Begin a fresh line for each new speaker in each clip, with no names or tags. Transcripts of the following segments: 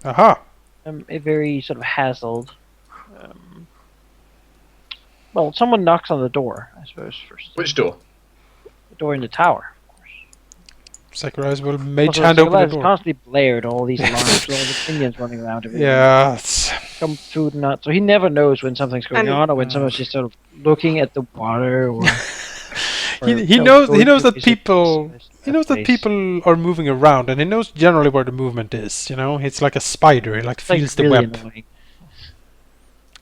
Aha!
A very sort of hassled. Well, someone knocks on the door, I suppose, first.
Which door?
The door in the tower.
Sakurai will mage
Also,
hand open the
is
door.
constantly blared all these alarms, with all the minions running around everywhere.
Yeah,
Come food and not. So he never knows when something's going on, or when someone's just sort of looking at the water, or
he knows that people are moving around, and he knows generally where the movement is. You know, it's like a spider. He feels the web.
Annoying.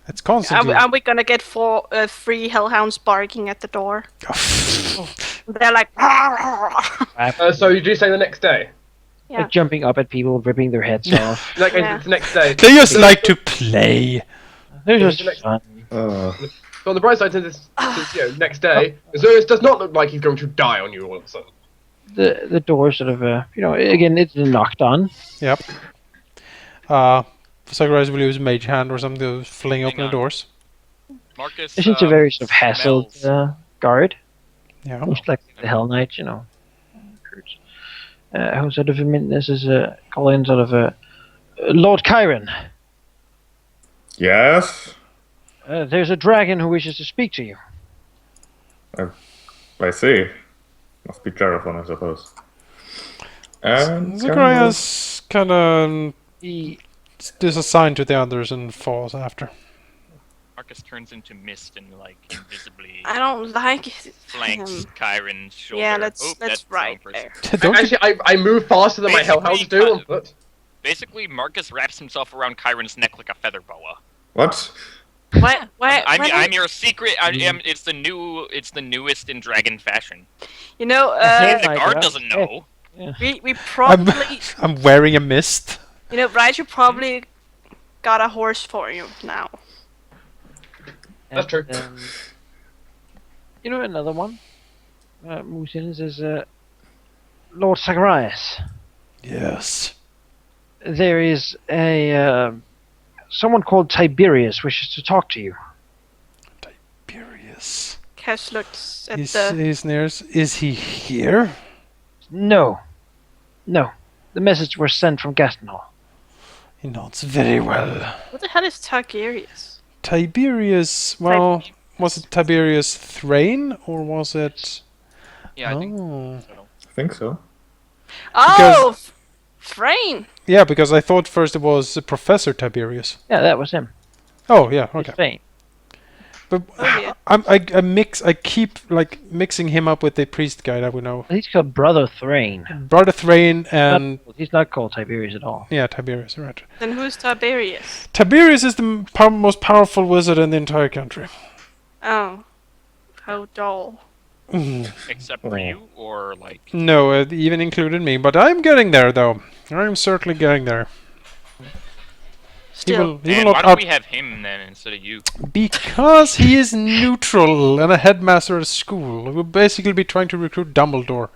It's constantly.
Are we gonna get 3 hellhounds barking at the door? They're like.
So you do say the next day?
Yeah.
Like jumping up at people, ripping their heads off.
Like it's the next day.
They just like to play.
They're just fun.
So on the bright side, since next day, Azurius does not look like he's going to die on you all of a sudden.
The door sort of again it's knocked on.
Yep. Sakurai will use mage hand or something to fling open the doors.
Marcus.
It's a very sort of hassled guard.
Yeah.
Most likely the Hell Knight, who sort of this is calling sort of Lord Chiron.
Yes?
There's a dragon who wishes to speak to you.
I see. Must be Jeraphon, I suppose. And
Zacharias kind of does a sign to the others and falls after.
Marcus turns into mist and invisibly
I don't like
flanks Chiron's shoulder.
Yeah, that's right there.
Actually, I move faster than my hellhounds do on foot.
Basically, Marcus wraps himself around Chiron's neck like a feather boa.
What?
What?
I'm your secret. It's the newest in dragon fashion.
You know,
the guard doesn't know.
Yeah.
we probably.
I'm wearing a mist.
You know, Raju probably got a horse for you now.
That's true.
Another one moves in and says, Lord Zacharias.
Yes.
There is someone called Tiberius wishes to talk to you.
Tiberius.
Cash looks at
He's near us. Is he here?
No. The message was sent from Gastonhall.
He nods very well.
What the hell is Tiberius?
Tiberius, well, was it Tiberius Thrain, or was it...
Yeah, I think
so.
I think so.
Oh! Thrain!
Yeah, because I thought first it was Professor Tiberius.
Yeah, that was him.
Oh, yeah, okay.
Thrain.
But
yeah.
I keep mixing him up with the priest guy that we know.
He's called Brother Thrain.
Brother Thrain and...
He's not called Tiberius at all.
Yeah, Tiberius, right.
Then who's Tiberius?
Tiberius is the most powerful wizard in the entire country.
Oh. How dull.
Except for you, or
No, it even included me, but I'm getting there, though. I'm certainly getting there.
Still.
Why don't we have him then instead of you?
Because he is neutral and a headmaster at a school. We'll basically be trying to recruit Dumbledore.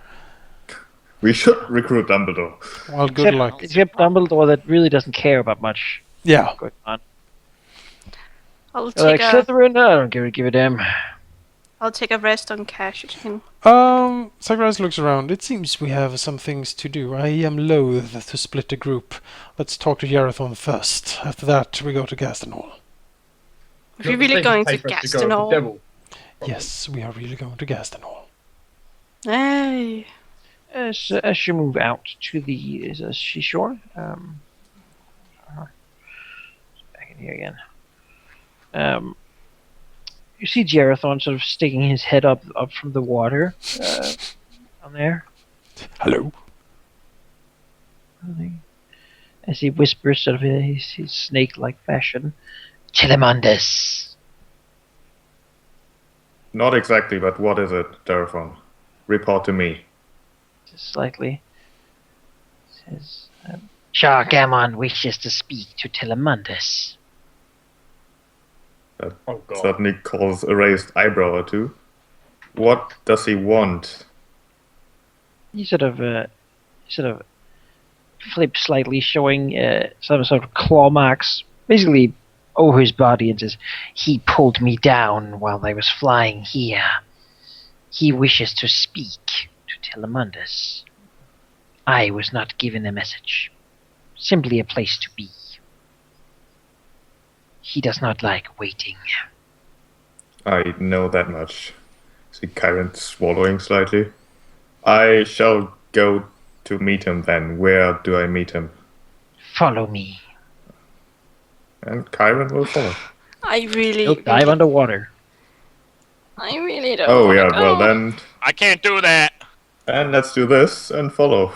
We should recruit Dumbledore.
Well, good luck.
Except Dumbledore that really doesn't care about much
Yeah.
going on.
I'll take
Slytherin, I don't give a damn.
I'll take a rest on Cash again.
Sakurai looks around. It seems we have some things to do. I am loath to split the group. Let's talk to Yarathon first. After that, we go to Gastonhall.
If you're really going to Gastonhall.
Yes, we are really going to Gastonhall.
Hey.
As you move out to the seashore, back in here again. You see Jerathon sort of sticking his head up from the water on there.
Hello.
As he whispers sort of his snake-like fashion, Telemandus.
Not exactly, but what is it, Jeraphon? Report to me.
Slightly. Says, Chargamon wishes to speak to Telemandus.
That certainly calls a raised eyebrow or two. What does he want?
He sort of flips slightly, showing some sort of claw marks, basically over his body, and says, "He pulled me down while I was flying here. He wishes to speak to Telemandus. I was not given a message." simply a place to be. He does not like waiting.
I know that much. See Kyron swallowing slightly. I shall go to meet him then. Where do I meet him?
Follow me.
And Kyron will follow.
I really,
He'll dive underwater.
I really don't
Oh
wanna
yeah,
go.
well then
I can't do that.
and let's do this and follow.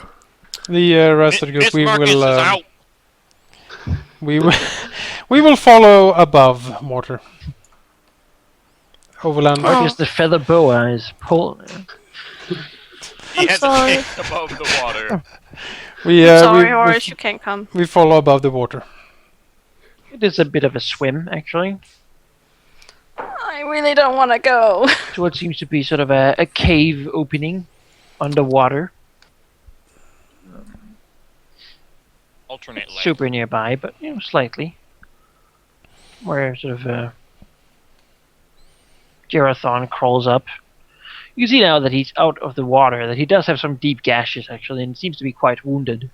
The rest of the group,
Miss Marcus is out.
we will we will follow above water. Overland.
Marcus the feather boa is
He
I'm
has
sorry.
a taste above the water.
Sorry, Horace, you can't come.
we follow above the water.
It is a bit of a swim, actually,
I really don't want to go.
to what seems to be sort of a cave opening underwater.
Alternate leg.
Super nearby, but slightly. Where sort of Gerathon crawls up. You can see now that he's out of the water, that he does have some deep gashes actually, and seems to be quite wounded.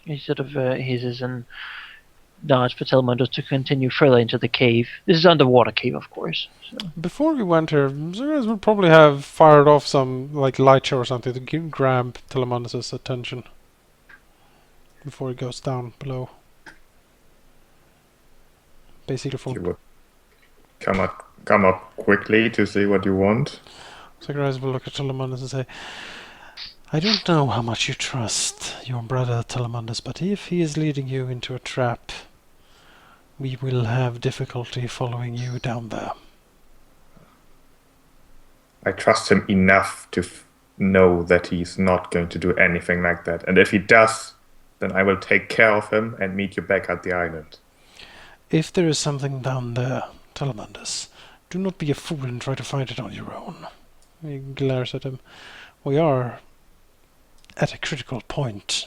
He sort of hisses and nods for Telmundus to continue further into the cave. This is underwater cave, of course. So.
Before we went here, Zagreus would probably have fired off some like light show or something to grab Telemannus' attention before he goes down below. Basically,
You
from
will come up quickly to see what you want.
Zagreus will look at Telemannus and say, "I don't know how much you trust your brother Telemannus, but if he is leading you into a trap, we will have difficulty following you down there."
I trust him enough to know that he's not going to do anything like that. And if he does, then I will take care of him and meet you back at the island.
If there is something down there, Telemannus, do not be a fool and try to find it on your own. He glares at him. We are at a critical point.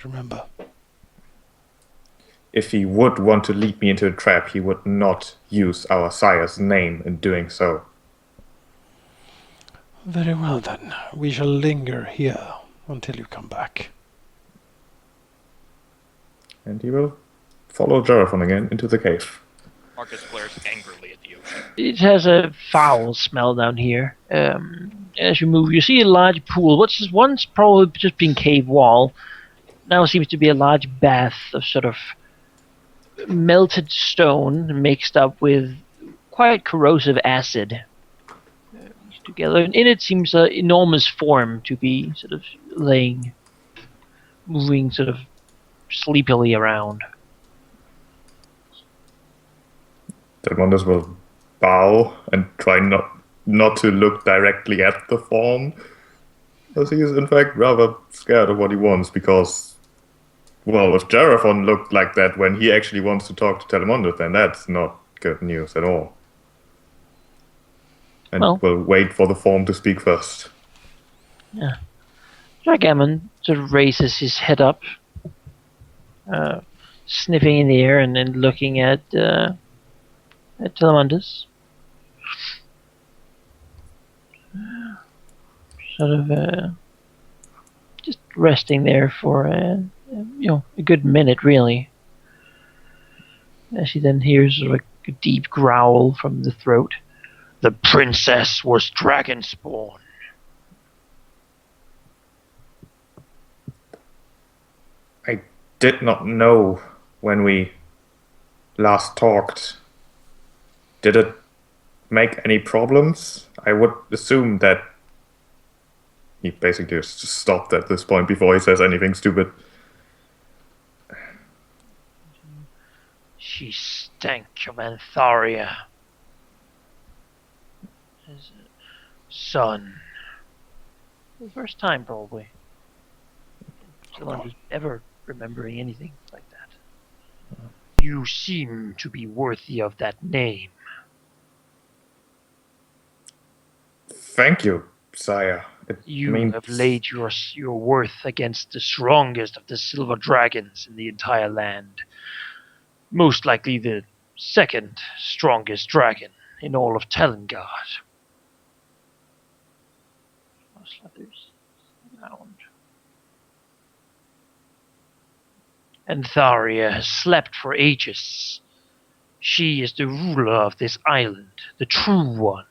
Remember.
If he would want to lead me into a trap, he would not use our sire's name in doing so.
Very well then. We shall linger here until you come back.
And he will follow Gerathon again into the cave.
Marcus glares angrily at the ocean.
It has a foul smell down here. As you move, you see a large pool. What's once probably just been cave wall, now seems to be a large bath of sort of melted stone mixed up with quite corrosive acid together. And in it seems an enormous form to be sort of moving sort of sleepily around.
Telmundus will bow and try not to look directly at the form, as he is in fact rather scared of what he wants, because, well, if Gerathon looked like that when he actually wants to talk to Telmundus, then that's not good news at all. And we'll wait for the form to speak first.
Yeah. Dragamon sort of raises his head up, sniffing in the air and then looking at Telemundus. Sort of just resting there for a good minute, really. As she then hears sort of a deep growl from the throat. The princess was dragon spawn.
I did not know when we last talked. Did it make any problems? I would assume that he basically just stopped at this point before he says anything stupid.
She stank of Antharia. His son. For the first time, probably. Someone ever remembering anything like that. You seem to be worthy of that name.
Thank you, sire.
You have laid your worth against the strongest of the silver dragons in the entire land. Most likely the second strongest dragon in all of Telengard. Others around. and Tharia has slept for ages. She is the ruler of this island, the true one.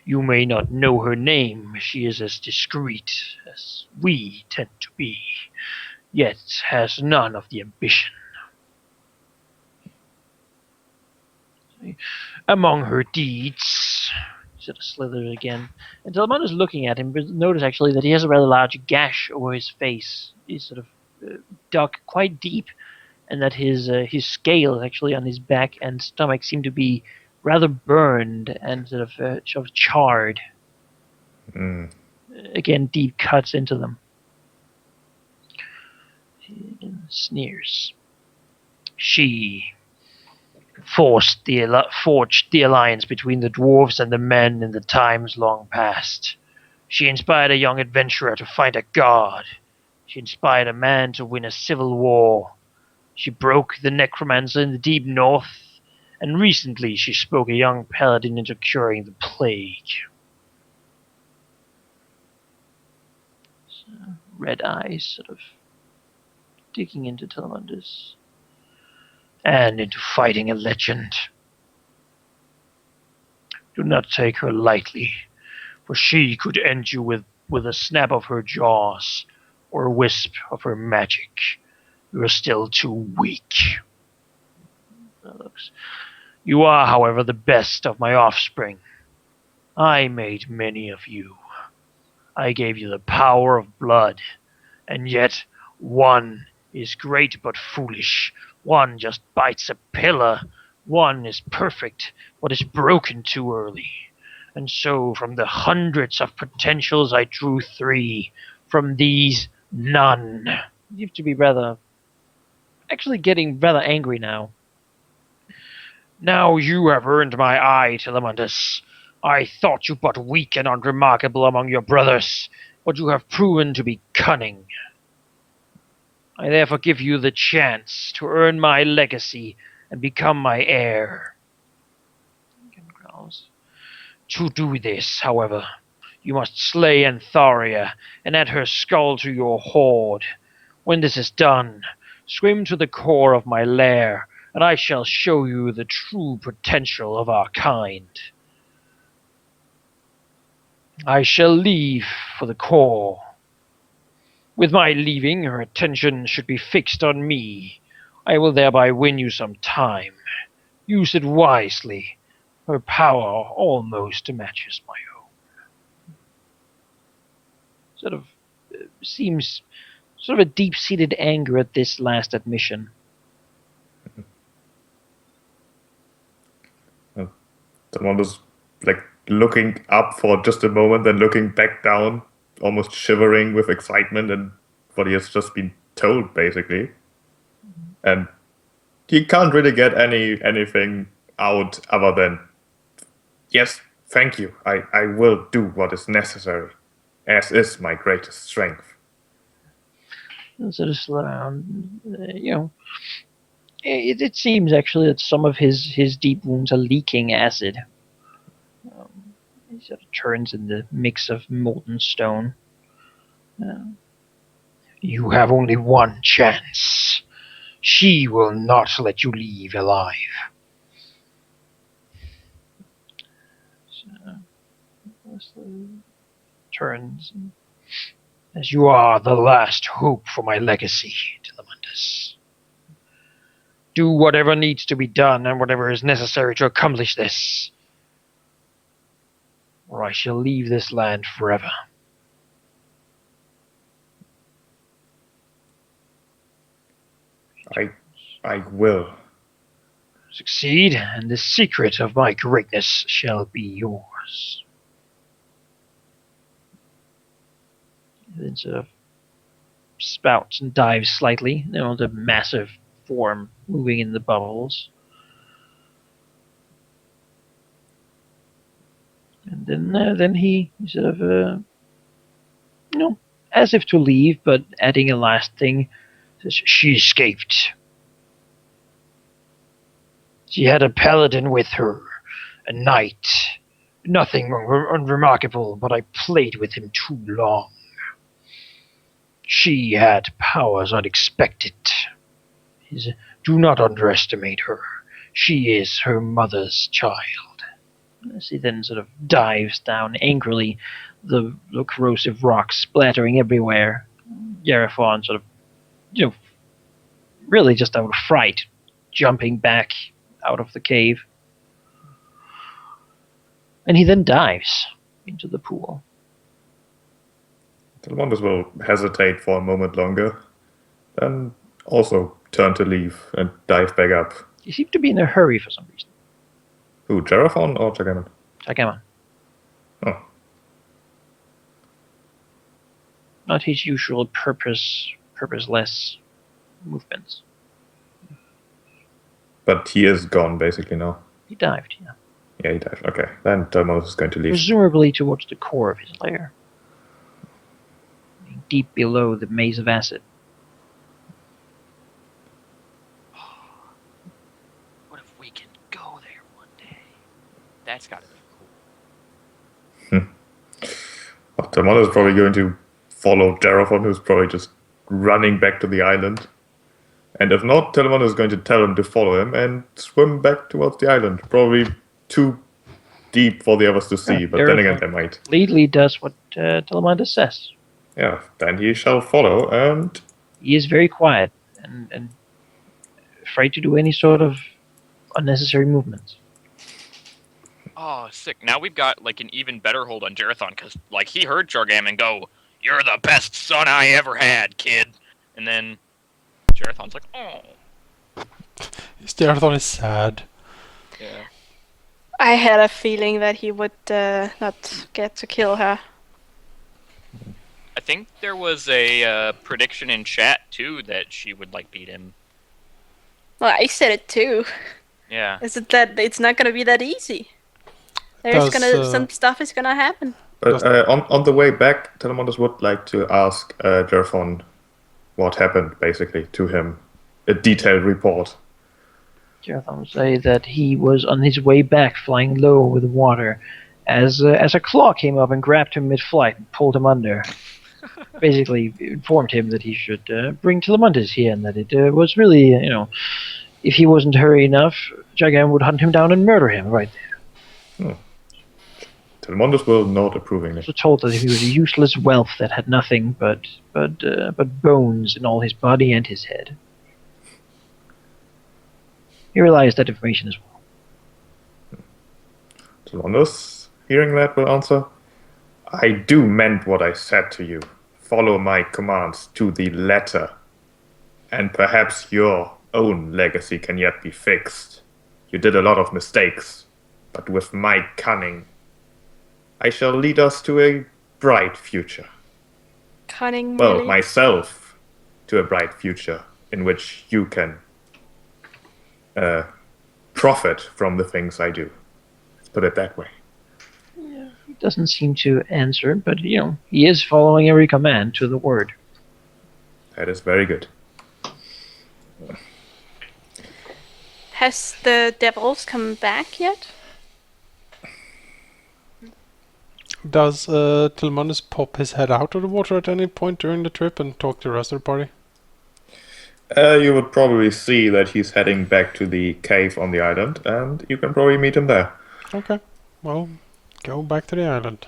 You may not know her name, she is as discreet as we tend to be, yet has none of the ambition. Among her deeds, sort of slithers again, and Telemon is looking at him, but notice actually that he has a rather large gash over his face. He's sort of dug quite deep, and that his scales actually on his back and stomach seem to be rather burned and sort of charred.
Mm.
Again, deep cuts into them. He sneers. She forged the alliance between the dwarves and the men in the times long past. She inspired a young adventurer to find a god. She inspired a man to win a civil war. She broke the necromancer in the deep north, and recently she spoke a young paladin into curing the plague. Red eyes sort of digging into Telemundus. And into fighting a legend. Do not take her lightly, for she could end you with a snap of her jaws, or a wisp of her magic. You are still too weak. You are, however, the best of my offspring. I made many of you. I gave you the power of blood, and yet one is great but foolish. One just bites a pillar. One is perfect, but is broken too early. And so from the hundreds of potentials I drew 3. From these, none. You have to be actually getting rather angry now. Now you have earned my eye, Telemundus. I thought you but weak and unremarkable among your brothers, but you have proven to be cunning. I therefore give you the chance to earn my legacy and become my heir. To do this, however, you must slay Antharia and add her skull to your hoard. When this is done, swim to the core of my lair, and I shall show you the true potential of our kind. I shall leave for the core. With my leaving, her attention should be fixed on me. I will thereby win you some time. Use it wisely. Her power almost matches my own. Sort of seems sort of a deep-seated anger at this last admission.
Someone was like looking up for just a moment, then looking back down, almost shivering with excitement and what he has just been told, basically. And he can't really get anything out other than, yes, thank you. I will do what is necessary, as is my greatest strength.
And sort of slow down, It seems actually that some of his deep wounds are leaking acid. He sort of turns in the mix of molten stone. You have only one chance. She will not let you leave alive. So, turns, as you are the last hope for my legacy, Telemundus. Do whatever needs to be done and whatever is necessary to accomplish this, or I shall leave this land forever.
I will.
Succeed, and the secret of my greatness shall be yours. And then sort of spouts and dives slightly, the massive form moving in the bubbles. And then he sort of, as if to leave, but adding a last thing, says, she escaped. She had a paladin with her, a knight. Nothing unremarkable, but I played with him too long. She had powers unexpected. Do not underestimate her. She is her mother's child. As he then sort of dives down angrily, the corrosive rocks splattering everywhere. Yarafon sort of, really just out of fright, jumping back out of the cave. And he then dives into the pool.
Telmondus will hesitate for a moment longer, then also turn to leave and dive back up.
He seemed to be in a hurry for some reason.
Who, Geraphon or Jagamon?
Jagamon.
Oh.
Not his usual purposeless movements.
But he is gone, basically, now.
He dived, yeah.
Yeah, he dived. Okay, then Telmondus is going to leave.
Presumably towards the core of his lair. Deep below the maze of acid.
What if we can go there one day? That's gotta be cool.
Well, Telmondus is probably going to follow Geraphon, who's probably just running back to the island. And if not, Telmondus is going to tell him to follow him and swim back towards the island. Probably too deep for the others to see, but then again, they might.
Leadley does what Telemandus says.
Yeah, then he shall follow, and
He is very quiet and afraid to do any sort of unnecessary movements.
Oh, sick. Now we've got, like, an even better hold on Jerathon, because, like, he heard Jargammon go, "You're the best son I ever had, kid." And then Jerathon's like, "Oh."
Jerathon is sad.
Yeah.
I had a feeling that he would not get to kill her.
I think there was a prediction in chat, too, that she would, like, beat him.
Well, I said it too.
Yeah.
Is it that it's not gonna be that easy? There's some stuff is gonna happen.
on the way back, Telemondus would like to ask Jeraphon what happened, basically, to him. A detailed report.
Jerathon would say that he was on his way back flying low over the water as a claw came up and grabbed him mid-flight and pulled him under. Basically informed him that he should bring Telemundus here and that it was really, if he wasn't hurry enough, Jagan would hunt him down and murder him right there.
Telemundus will nod approvingly.
Also told that he was a useless whelp that had nothing but bones in all his body and his head. He realized that information as well.
Telemundus, hearing that, will answer, "I do meant what I said to you. Follow my commands to the letter, and perhaps your own legacy can yet be fixed. You did a lot of mistakes, but with my cunning, I shall lead us to a bright future.
Cunning.
Well,
really?
myself to a bright future in which you can profit from the things I do. Let's put it that way."
He doesn't seem to answer, but he is following every command to the word.
That is very good.
Has the devils come back yet?
Does Telemundus pop his head out of the water at any point during the trip and talk to the rest of the party?
You would probably see that he's heading back to the cave on the island, and you can probably meet him there.
Okay, well, go back to the island.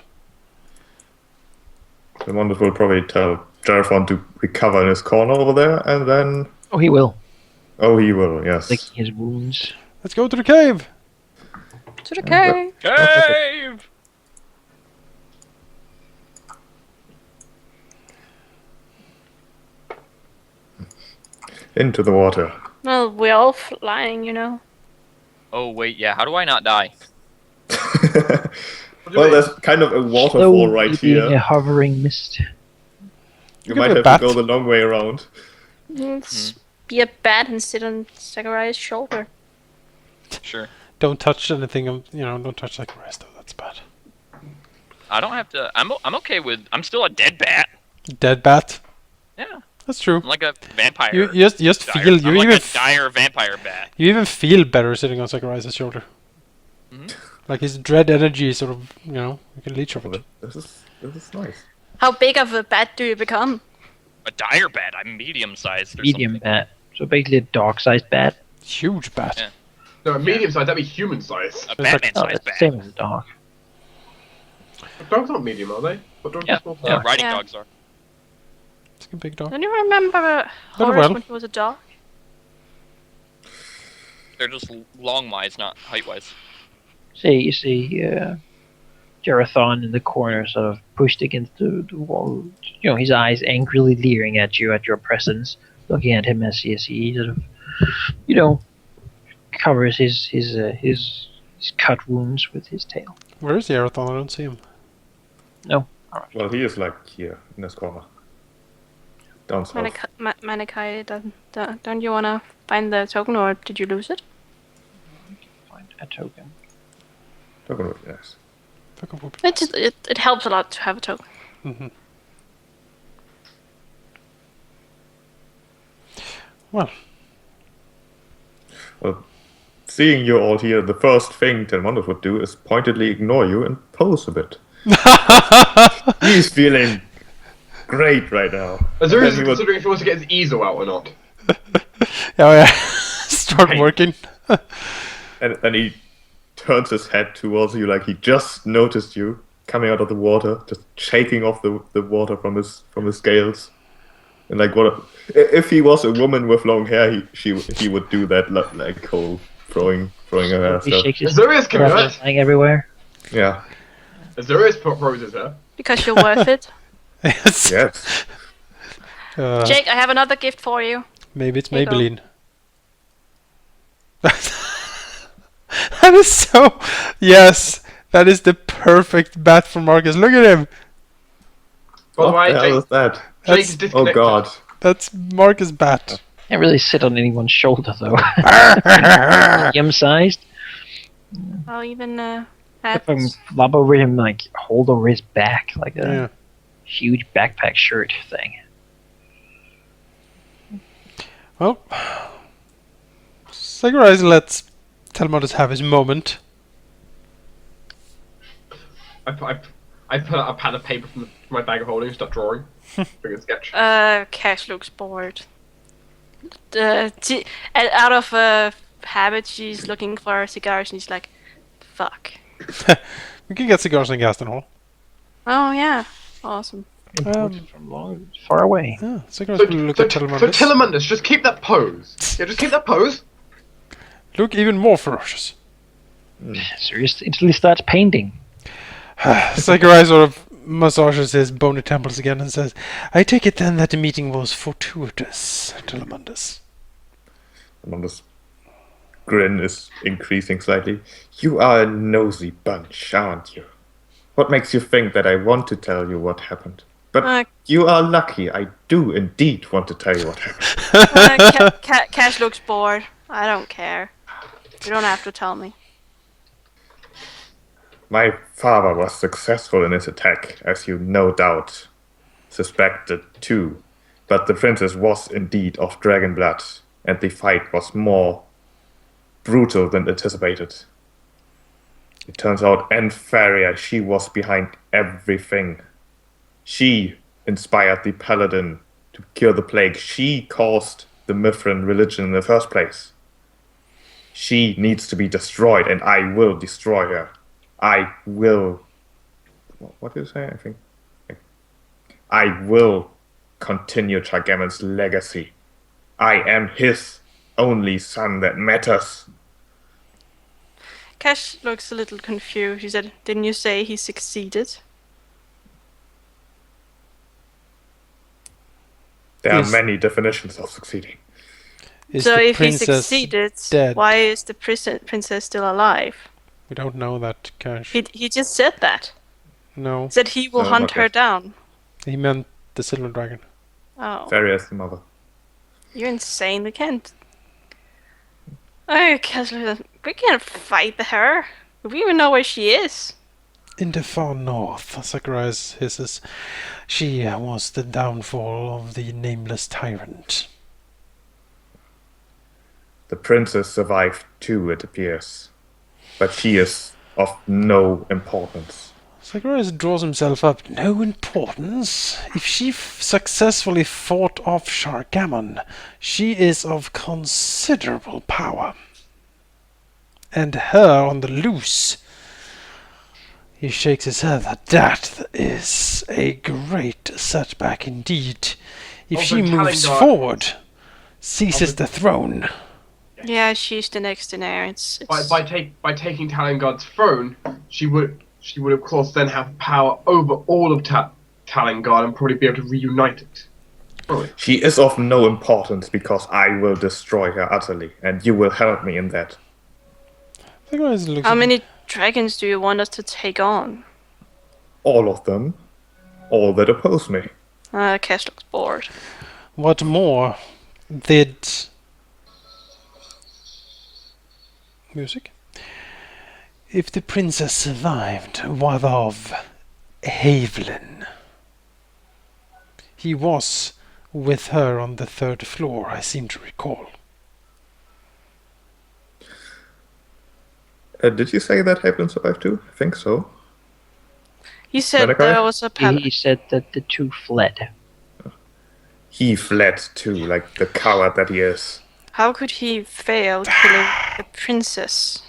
The Wonders will probably tell Jeraphon to recover in his corner over there, and then...
Oh, he will.
Oh, he will, yes.
Licking his wounds.
Let's go to the cave!
To the cave.
Cave!
Into the water.
Well, we're all flying.
Oh, wait, yeah. How do I not die?
Well, there's kind of a waterfall right
being
here.
a hovering mist.
You
could
might
be a
have
bat.
to go the long way around.
Let's be a bat and sit on Zachariah's shoulder.
Sure.
Don't touch anything, don't touch like the rest though, that's bad.
I don't have to... I'm okay with... I'm still a dead bat.
Dead bat?
Yeah.
That's true.
I'm like a vampire.
You just
dire.
feel,
I'm like a dire vampire bat.
you even feel better sitting on Zacharias' shoulder. Like his dread energy sort of, you can leech off it.
This is nice.
How big of a bat do you become?
A dire bat. I'm medium-sized or
Medium
something.
bat. So basically a dog-sized bat.
Huge bat.
Yeah.
No, medium size. That'd be human size.
A
It's like-
Oh,
Batman-sized
that's the
bat.
same as a dog.
Dogs aren't medium, are they? But dogs
Yeah.
are small.
Yeah.
Riding
Yeah.
dogs are.
It's a big dog.
Don't you remember
Very
Horace
well.
when he was a dog?
They're just long-wise, not height-wise.
You see Jerathon in the corner, sort of pushed against the wall. You know, his eyes angrily leering at you, at your presence, looking at him as he sort of, covers his cut wounds with his tail.
Where is Yarathon? I don't see him.
No.
Well, he is like here in this corner. Down south.
Manikai, don't you wanna find the token, or did you lose it?
Find a token.
Talking about yes.
It helps a lot to have a token.
Mm-hmm. Well,
Well, seeing you all here, the first thing Telmondos would do is pointedly ignore you and pose a bit. He's feeling great right now.
Azurius
Then
is
he would-
considering if he wants to get his easel out or not.
oh yeah, start
Hey.
working.
And then he turns his head towards you like he just noticed you coming out of the water, just shaking off the water from his scales. And like if he was a woman with long hair, he would do that like whole throwing her hair
He
stuff.
shakes his
Azurius can do
breath
it.
is flying everywhere.
Yeah.
Azurius proposes her.
Because you're worth it.
Yes.
Yes.
Jake, I have another gift for you.
Maybe it's
Here you go.
Maybelline. That is so. Yes, that is the perfect bat for Marcus. Look at him.
By the
What
way,
the hell is
Jake,
that?
Jake is
Oh
disconnected.
god.
That's Marcus' bat.
Can't really sit on anyone's shoulder though. Medium-sized.
I'll even have
If I flop over him, like hold over his back, like a
Yeah.
huge backpack shirt thing.
Well, Segurais lets Telmondos have his moment.
I pull out a pad of paper from my bag of holding and start drawing. Bring a sketch.
Cash looks bored. Out of habit, she's looking for cigars, and he's like, "Fuck."
We can get cigars in Gaston Hall.
Oh yeah, awesome.
Imported from long, far away.
Yeah, cigars
So,
will look
so,
at
so
Telmondos.
Telmondos, just keep that pose. Yeah, just keep that pose.
Look even more ferocious.
Seriously, until he starts painting.
Segurais sort of massages his bony temples again and says, "I take it then that the meeting was fortuitous, Telmondos."
Telmondos' grin is increasing slightly. You are a nosy bunch, aren't you? What makes you think that I want to tell you what happened? But you are lucky. I do indeed want to tell you what happened.
Cash looks bored. I don't care. You don't have to tell me.
My father was successful in his attack, as you no doubt suspected too. But the princess was indeed of dragon blood, and the fight was more brutal than anticipated. It turns out Enfaria, she was behind everything. She inspired the paladin to cure the plague. She caused the Mithran religion in the first place. She needs to be destroyed, and I will destroy her. I will... What did you say? I think... I will continue Chargamon's legacy. I am his only son that matters.
Cash looks a little confused. He said, "Didn't you say he succeeded?"
There are
Yes.
many definitions of succeeding.
Is
So
the
if he
princess
succeeded,
dead?
why is the princess still alive?
We don't know that, Cash.
He just said that.
No,
He said he will
No,
hunt
not
her
yet.
down.
he meant the silver dragon.
Oh,
Faria is the mother.
you're insane. We can't. Oh, Cash, we can't fight her. We even know where she is.
In the far north, Segurais hisses, she was the downfall of the nameless tyrant.
The princess survived too, it appears. But she is of no importance.
Zacharias draws himself up. No importance. If she successfully fought off Shargamon, she is of considerable power. And her on the loose. He shakes his head. That is a great setback indeed. If
Also,
she moves
Talongar-
forward, seizes the throne.
Yeah, she's the next in heir. It's
By taking Talongar's throne, she would of course then have power over all of Talongar and probably be able to reunite it. Probably.
She is of no importance because I will destroy her utterly, and you will help me in that.
Zacharias looks
How
at
many dragons do you want us to take on?
All of them. All that oppose me.
Cash looks bored.
what more did music? If the princess survived, what of Havelin? He was with her on the 3rd floor, I seem to recall.
Did you say that Haven survived too? I think so.
He said
Malachi?
there was a
He said that the two fled.
He fled too, like the coward that he is.
How could he fail killing the princess?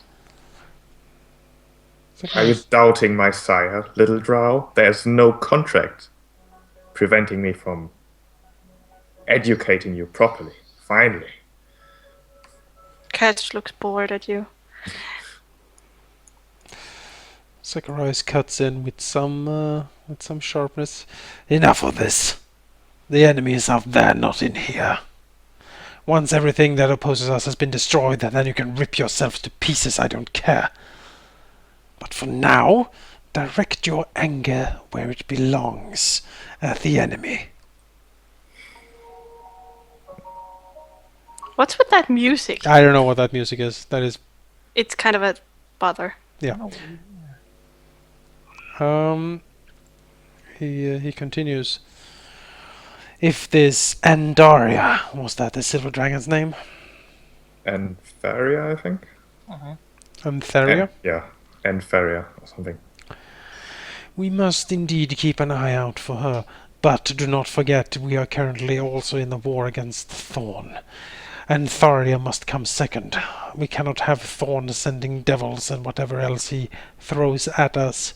Are you doubting my sire, little drow? There's no contract preventing me from educating you properly. Finally.
Cash looks bored at you.
Zacharias cuts in with some sharpness. Enough of this. The enemy is out there, not in here. Once everything that opposes us has been destroyed, then you can rip yourselves to pieces, I don't care. But for now, direct your anger where it belongs, at the enemy.
What's with that music?
I don't know what that music is. That is,
It's kind of a bother.
yeah. He continues. If this Andaria, was that the Silver Dragon's name?
And Faria, I think?
Antheria?
Yeah, and Faria or something.
We must indeed keep an eye out for her, but do not forget we are currently also in the war against Thorn. And Tharia must come second. We cannot have Thorn sending devils and whatever else he throws at us,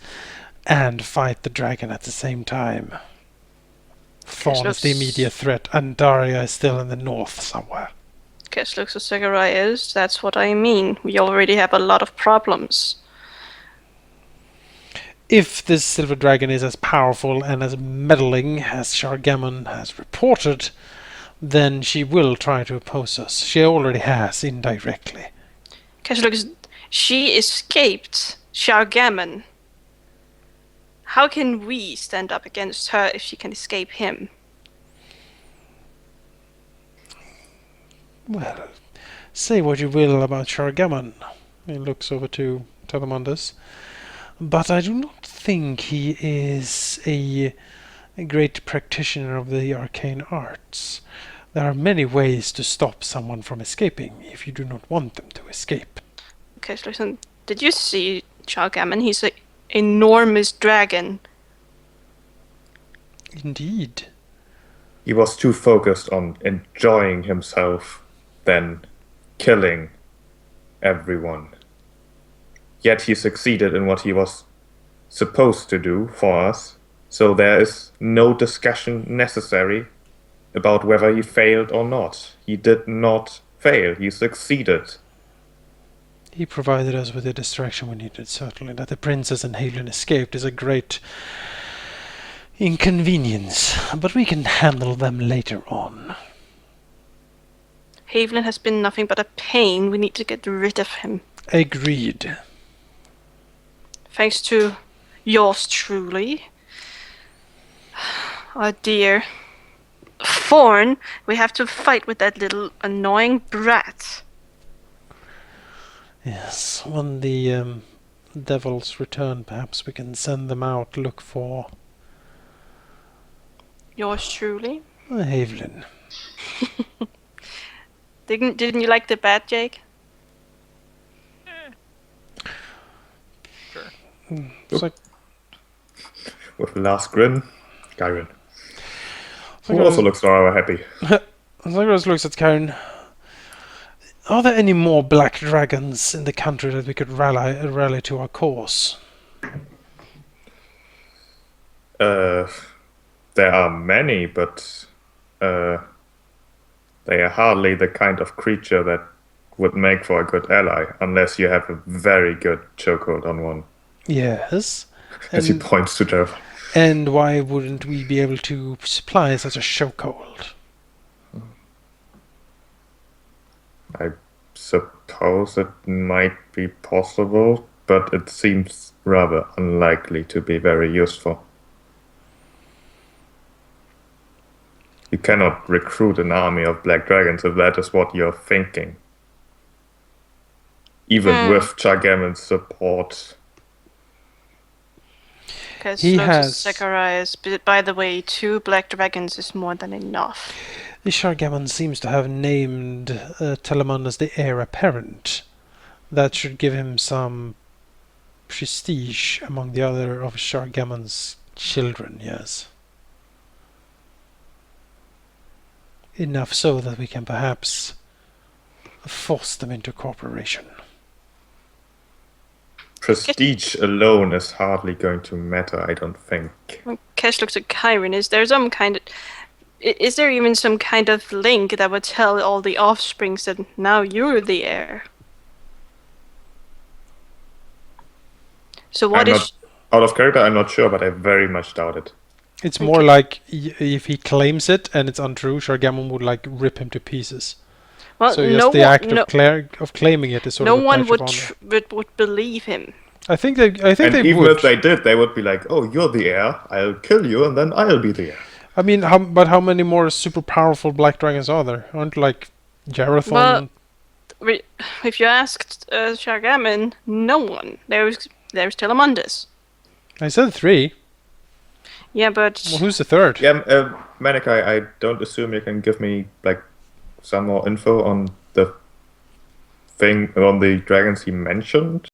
and fight the dragon at the same time. Thorn is the immediate threat, and Daria is still in the north somewhere.
Cash looks at Zacharias. That's what I mean. We already have a lot of problems.
If this silver dragon is as powerful and as meddling as Shargamon has reported, then she will try to oppose us. She already has, indirectly.
Cash looks. She escaped Shargamon. How can we stand up against her if she can escape him?
Well, say what you will about Shargamon. He looks over to Telemundus. But I do not think he is a great practitioner of the arcane arts. There are many ways to stop someone from escaping if you do not want them to escape.
Okay, so listen, did you see Shargamon? He's an enormous dragon.
Indeed.
He was too focused on enjoying himself than killing everyone. Yet he succeeded in what he was supposed to do for us, so there is no discussion necessary about whether he failed or not. He did not fail, he succeeded.
He provided us with the distraction we needed, certainly. That the princess and Halin escaped is a great inconvenience, but we can handle them later on.
Havelin has been nothing but a pain. We need to get rid of him.
Agreed.
Thanks to yours truly. Oh dear. Thorn, we have to fight with that little annoying brat.
Yes, when the devils return, perhaps we can send them out, look for
Yours truly.
Havelin.
Didn't you like the bat, Jake?
It's like,
with a last grin. Garen. Who also looks rather happy.
Zagreus looks at Karen. Are there any more black dragons in the country that we could rally to our cause?
There are many, but they are hardly the kind of creature that would make for a good ally, unless you have a very good chokehold on one.
Yes.
As he points to Jeff.
And why wouldn't we be able to supply such a chokehold?
I suppose it might be possible, but it seems rather unlikely to be very useful. You cannot recruit an army of black dragons if that is what you're thinking. Even with Chargamon's support.
Because
He has-
Zacharias, by the way, 2 black dragons is more than enough.
Shargamon seems to have named Telamon as the heir apparent. That should give him some prestige among the other of Shargamon's children, yes. Enough so that we can perhaps force them into cooperation.
Prestige alone is hardly going to matter, I don't think.
Kesh looks at Kyron. Is there some kind of... Is there even some kind of link that would tell all the offsprings that now you're the heir? So what
I'm
is...
out of character, I'm not sure, but I very much doubt it.
It's more like if he claims it and it's untrue, Shargamon would like rip him to pieces.
Well,
So just the act of claiming it is sort
no
of a
one
badge of
would
honor.
would believe him.
I think they
And even
would.
if they did, they would be like, "Oh, you're the heir. I'll kill you, and then I'll be the heir."
I mean, how many more super powerful black dragons are there? Aren't like Jarathon?
Well, if you asked Shargamon, no one. There's Telemundus.
I said 3.
Yeah, but
Well, who's the third?
Yeah, Manikai, I don't assume you can give me like some more info on the thing on the dragons he mentioned.